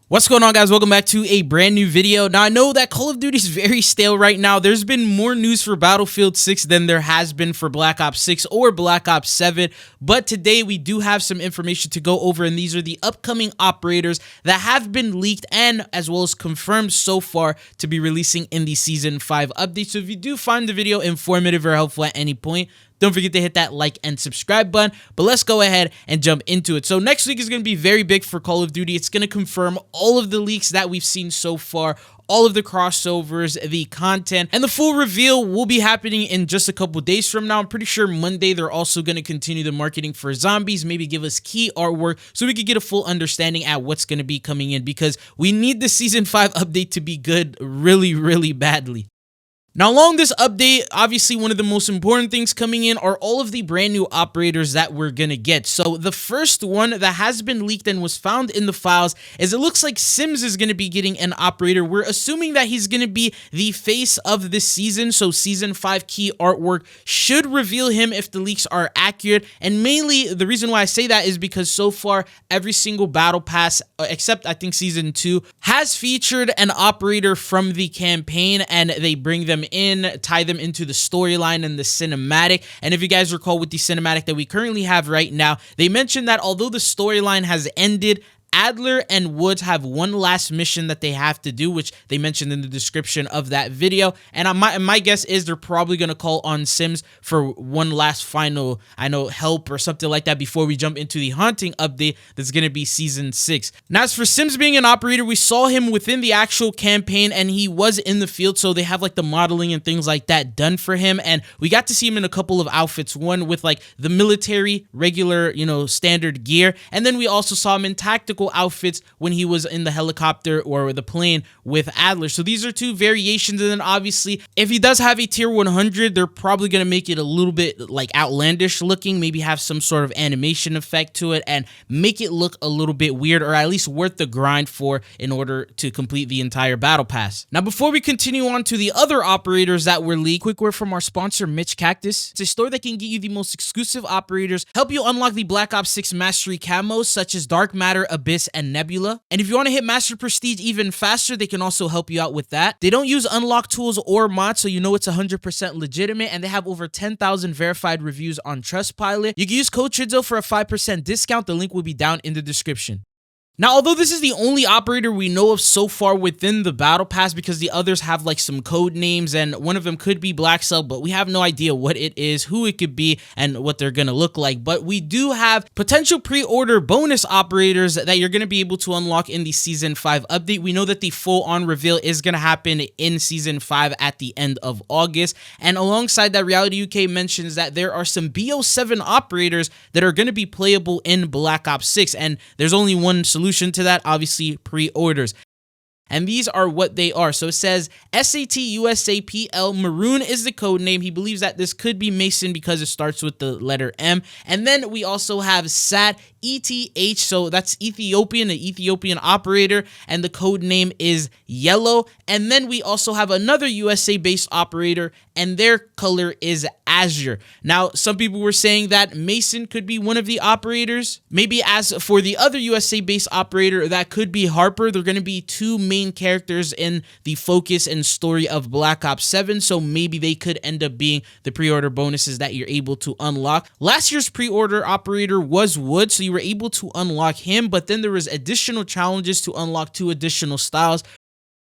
What's going on, guys? Welcome back to a brand new video. Now, I know that Call of Duty is very stale right now. There's been more news for Battlefield 6 than there has been for Black Ops 6 or Black Ops 7, but today we do have some information to go over, and these are the upcoming operators that have been leaked and as well as confirmed so far to be releasing in the Season 5 update. So if you do find the video informative or helpful at any point, don't forget to hit that like and subscribe button, but let's go ahead and jump into it. So next week is going to be very big for Call of Duty. It's going to confirm all of the leaks that we've seen so far, all of the crossovers, the content, and the full reveal will be happening in just a couple days from now. I'm pretty sure Monday they're also going to continue the marketing for zombies, maybe give us key artwork so we could get a full understanding at what's going to be coming in, because we need the Season 5 update to be good really badly. Now, along this update, obviously one of the most important things coming in are all of the brand new operators that we're gonna get. So the first one that has been leaked and was found in the files is it looks like Sims is gonna be getting an operator. We're assuming that he's gonna be the face of this season, so Season 5 key artwork should reveal him if the leaks are accurate. And mainly the reason why I say that is because so far every single battle pass, except I think Season 2, has featured an operator from the campaign, and they bring them in, tie them into the storyline and the cinematic. And if you guys recall, with the cinematic that we currently have right now, they mentioned that although the storyline has ended, Adler and Woods have one last mission that they have to do, which they mentioned in the description of that video. And my guess is they're probably going to call on Sims for one last final, help or something like that before we jump into the Haunting update that's going to be Season 6. Now, as for Sims being an operator, we saw him within the actual campaign and he was in the field, so they have like the modeling and things like that done for him. And we got to see him in a couple of outfits, one with like the military, regular, standard gear. And then we also saw him in tactical outfits when he was in the helicopter or the plane with Adler. So these are two variations. And then obviously if he does have a tier 100, they're probably going to make it a little bit like outlandish looking, maybe have some sort of animation effect to it and make it look a little bit weird, or at least worth the grind for in order to complete the entire battle pass. Now, before we continue on to the other operators that were leaked, quick word from our sponsor, Mitch Cactus. It's a store that can get you the most exclusive operators, help you unlock the Black Ops 6 Mastery camos such as Dark Matter, Abyss, and Nebula. And if you want to hit Master Prestige even faster, they can also help you out with that. They don't use unlock tools or mods, so you know it's 100% legitimate, and they have over 10,000 verified reviews on Trustpilot. You can use code TRIDZO for a 5% discount. The link will be down in the description. Now, although this is the only operator we know of so far within the Battle Pass, because the others have like some code names, and one of them could be Black Cell, but we have no idea what it is, who it could be, and what they're going to look like. But we do have potential pre-order bonus operators that you're going to be able to unlock in the Season 5 update. We know that the full-on reveal is going to happen in Season 5 at the end of August. And alongside that, Reality UK mentions that there are some BO7 operators that are going to be playable in Black Ops 6, and there's only one solution to that, obviously pre-orders. And these are what they are. So it says SAT USAPL Maroon is the code name. He believes that this could be Mason because it starts with the letter M. And then we also have SAT ETH, so that's Ethiopian, an Ethiopian operator, and the code name is Yellow. And then we also have another USA-based operator, and their color is Azure. Now, some people were saying that Mason could be one of the operators. Maybe as for the other USA-based operator, that could be Harper. They're going to be two main characters in the focus and story of Black Ops 7, so maybe they could end up being the pre-order bonuses that you're able to unlock. Last year's pre-order operator was Wood, so you were able to unlock him, but then there was additional challenges to unlock 2 additional styles,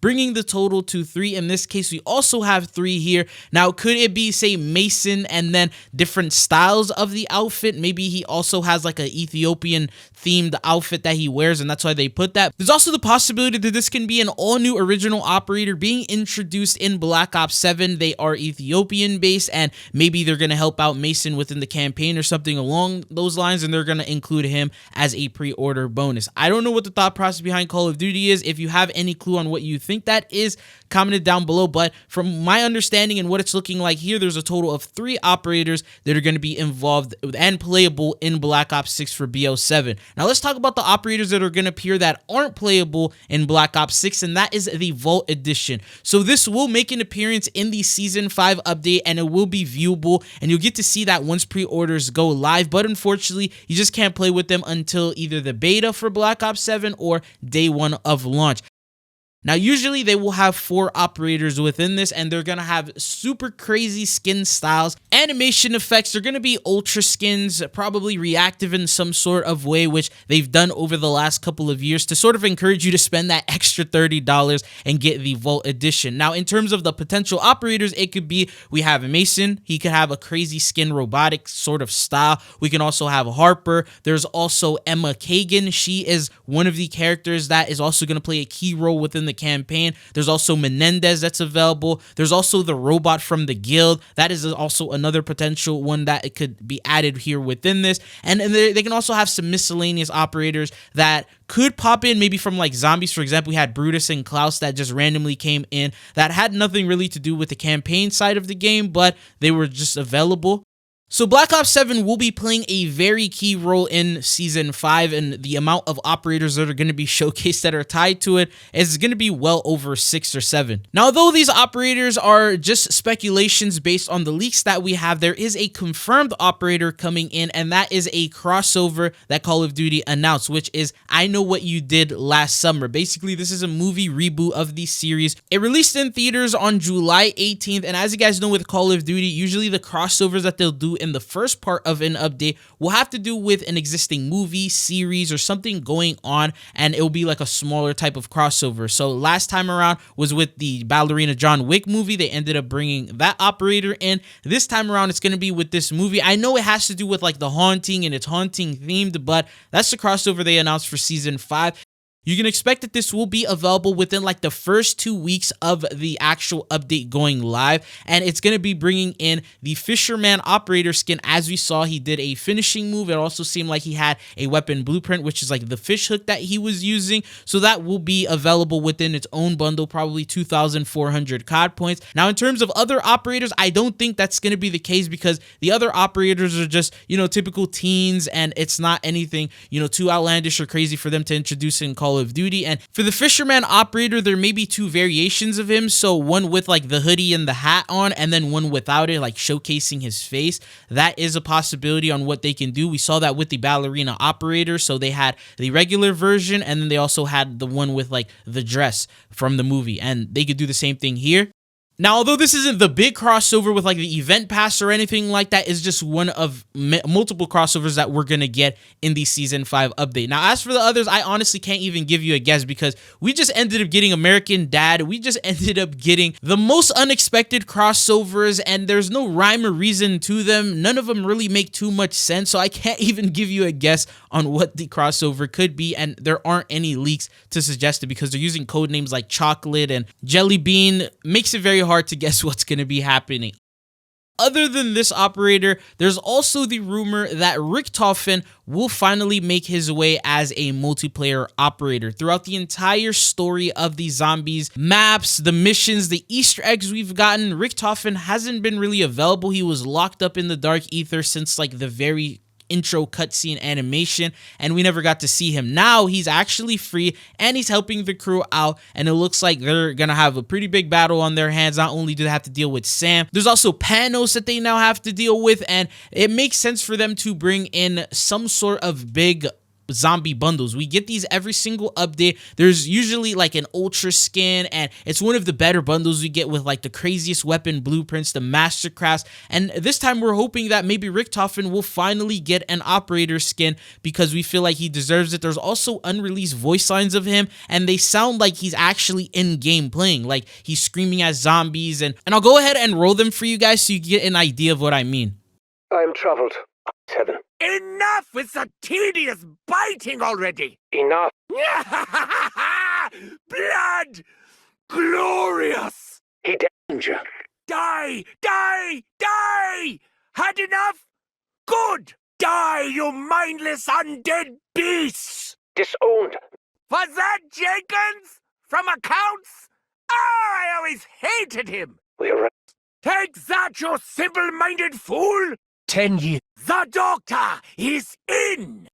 bringing the total to 3. In this case, we also have 3 here. Now, could it be, say, Mason and then different styles of the outfit? Maybe he also has like an Ethiopian themed outfit that he wears, and that's why they put that. There's also the possibility that this can be an all-new original operator being introduced in Black Ops 7. They are Ethiopian based, and maybe they're going to help out Mason within the campaign or something along those lines, and they're going to include him as a pre-order bonus. I don't know what the thought process behind Call of Duty is. If you have any clue on what you think that is, comment it down below. But from my understanding and what it's looking like here, there's a total of 3 operators that are going to be involved and playable in Black Ops 6 for BO7. Now let's talk about the operators that are going to appear that aren't playable in Black Ops 6, and that is the Vault Edition. So this will make an appearance in the Season 5 update, and it will be viewable, and you'll get to see that once pre-orders go live, but unfortunately, you just can't play with them until either the beta for Black Ops 7 or day 1 of launch. Now, usually they will have 4 operators within this, and they're going to have super crazy skin styles, animation effects. They're going to be ultra skins, probably reactive in some sort of way, which they've done over the last couple of years to sort of encourage you to spend that extra $30 and get the Vault Edition. Now, in terms of the potential operators, it could be, we have Mason. He could have a crazy skin robotic sort of style. We can also have Harper. There's also Emma Kagan. She is one of the characters that is also going to play a key role within the campaign. There's also Menendez that's available. There's also the robot from the guild. That is also another potential one that it could be added here within this. And they can also have some miscellaneous operators that could pop in, maybe from like zombies. For example, we had Brutus and Klaus that just randomly came in that had nothing really to do with the campaign side of the game, but they were just available. So Black Ops 7 will be playing a very key role in Season 5, and the amount of operators that are going to be showcased that are tied to it is going to be well over 6 or 7. Now, though these operators are just speculations based on the leaks that we have, there is a confirmed operator coming in, and that is a crossover that Call of Duty announced, which is I Know What You Did Last Summer. Basically, this is a movie reboot of the series. It released in theaters on July 18th, and as you guys know with Call of Duty, usually the crossovers that they'll do in the first part of an update will have to do with an existing movie, series, or something going on, and it will be like a smaller type of crossover. So last time around was with the Ballerina John Wick movie. They ended up bringing that operator in. This time around, it's going to be with this movie. I know it has to do with like The Haunting, and it's haunting themed, but that's the crossover they announced for Season 5. You can expect that this will be available within like the first 2 weeks of the actual update going live, and it's going to be bringing in the Fisherman operator skin. As we saw, he did a finishing move. It also seemed like he had a weapon blueprint, which is like the fish hook that he was using, so that will be available within its own bundle, probably 2,400 COD points. Now, in terms of other operators, I don't think that's going to be the case, because the other operators are just, you know, typical teens, and it's not anything, you know, too outlandish or crazy for them to introduce in Call of Duty. And for the Fisherman operator, there may be 2 variations of him, so one with like the hoodie and the hat on, and then one without it, like showcasing his face. That is a possibility on what they can do. We saw that with the Ballerina operator, so they had the regular version, and then they also had the one with like the dress from the movie, and they could do the same thing here. Now, although this isn't the big crossover with like the event pass or anything like that, it's just one of multiple crossovers that we're going to get in the Season 5 update. Now, as for the others, I honestly can't even give you a guess, because we just ended up getting American Dad. We just ended up getting the most unexpected crossovers, and there's no rhyme or reason to them. None of them really make too much sense, so I can't even give you a guess on what the crossover could be, and there aren't any leaks to suggest it, because they're using code names like Chocolate and Jelly Bean. Makes it very hard to guess what's going to be happening. Other than this operator, there's also the rumor that Rick Tophen will finally make his way as a multiplayer operator. Throughout the entire story of the zombies, maps, the missions, the Easter eggs we've gotten, Rick Tophen hasn't been really available. He was locked up in the dark ether since like the very intro cutscene animation, and we never got to see him. Now he's actually free, and he's helping the crew out, and it looks like they're gonna have a pretty big battle on their hands. Not only do they have to deal with Sam, there's also Panos that they now have to deal with, and it makes sense for them to bring in some sort of big zombie bundles. We get these every single update. There's usually like an ultra skin, and it's one of the better bundles we get with like the craziest weapon blueprints, the mastercrafts, and this time we're hoping that maybe Rick Tophen will finally get an operator skin, because we feel like he deserves it. There's also unreleased voice lines of him, and they sound like he's actually in game playing, like he's screaming at zombies, and I'll go ahead and roll them for you guys so you get an idea of what I mean. I'm troubled. 7. Enough with the tedious biting already! Enough. Blood! Glorious! Danger. Die! Die! Die! Had enough? Good! Die, you mindless undead beasts! Disowned. Was that Jenkins? From accounts? Oh, I always hated him! We're Take that, you simple-minded fool! 10 years. The doctor is in!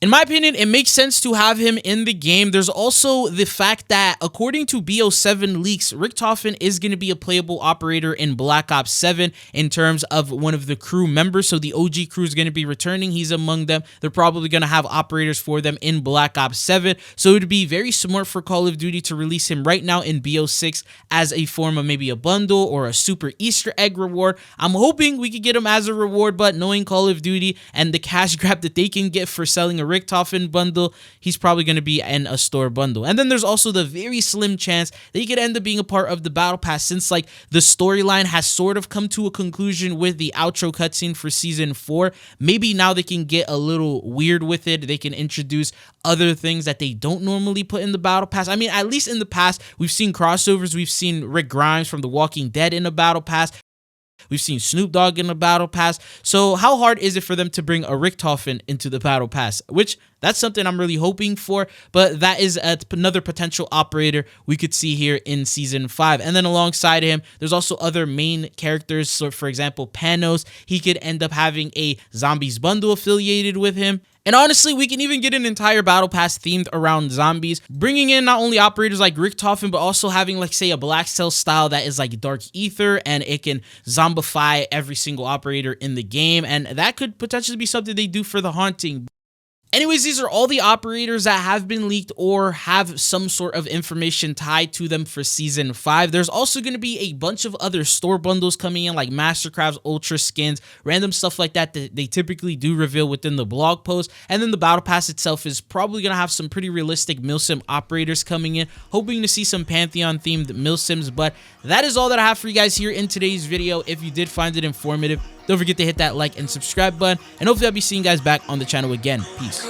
In my opinion, it makes sense to have him in the game. There's also the fact that according to BO7 leaks, Tophen is going to be a playable operator in Black Ops 7 in terms of one of the crew members. So the OG crew is going to be returning. He's among them. They're probably going to have operators for them in Black Ops 7. So it would be very smart for Call of Duty to release him right now in BO6 as a form of maybe a bundle or a super Easter egg reward. I'm hoping we could get him as a reward, but knowing Call of Duty and the cash grab that they can get for selling a Tophen bundle, he's probably going to be in a store bundle. And then there's also the very slim chance that he could end up being a part of the battle pass, since like the storyline has sort of come to a conclusion with the outro cutscene for season 4. Maybe now they can get a little weird with it. They can introduce other things that they don't normally put in the battle pass. I mean, at least in the past, we've seen crossovers. We've seen Rick Grimes from The Walking Dead in a battle pass. We've seen Snoop Dogg in the battle pass. So how hard is it for them to bring a Tophen into the battle pass? Which that's something I'm really hoping for, but that is another potential operator we could see here in season 5. And then alongside him, there's also other main characters. So for example, Panos, he could end up having a zombies bundle affiliated with him. And honestly, we can even get an entire battle pass themed around zombies, bringing in not only operators like Tophen, but also having like say a Black Cell style that is like Dark Ether, and it can zombify every single operator in the game. And that could potentially be something they do for the Haunting. Anyways, these are all the operators that have been leaked or have some sort of information tied to them for season 5. There's also going to be a bunch of other store bundles coming in, like Mastercrafts, Ultra Skins, random stuff like that that they typically do reveal within the blog post. And then the battle pass itself is probably going to have some pretty realistic milsim operators coming in, hoping to see some Pantheon themed milsims. But that is all that I have for you guys here in today's video. If you did find it informative, don't forget to hit that like and subscribe button, and hopefully I'll be seeing you guys back on the channel again. Peace.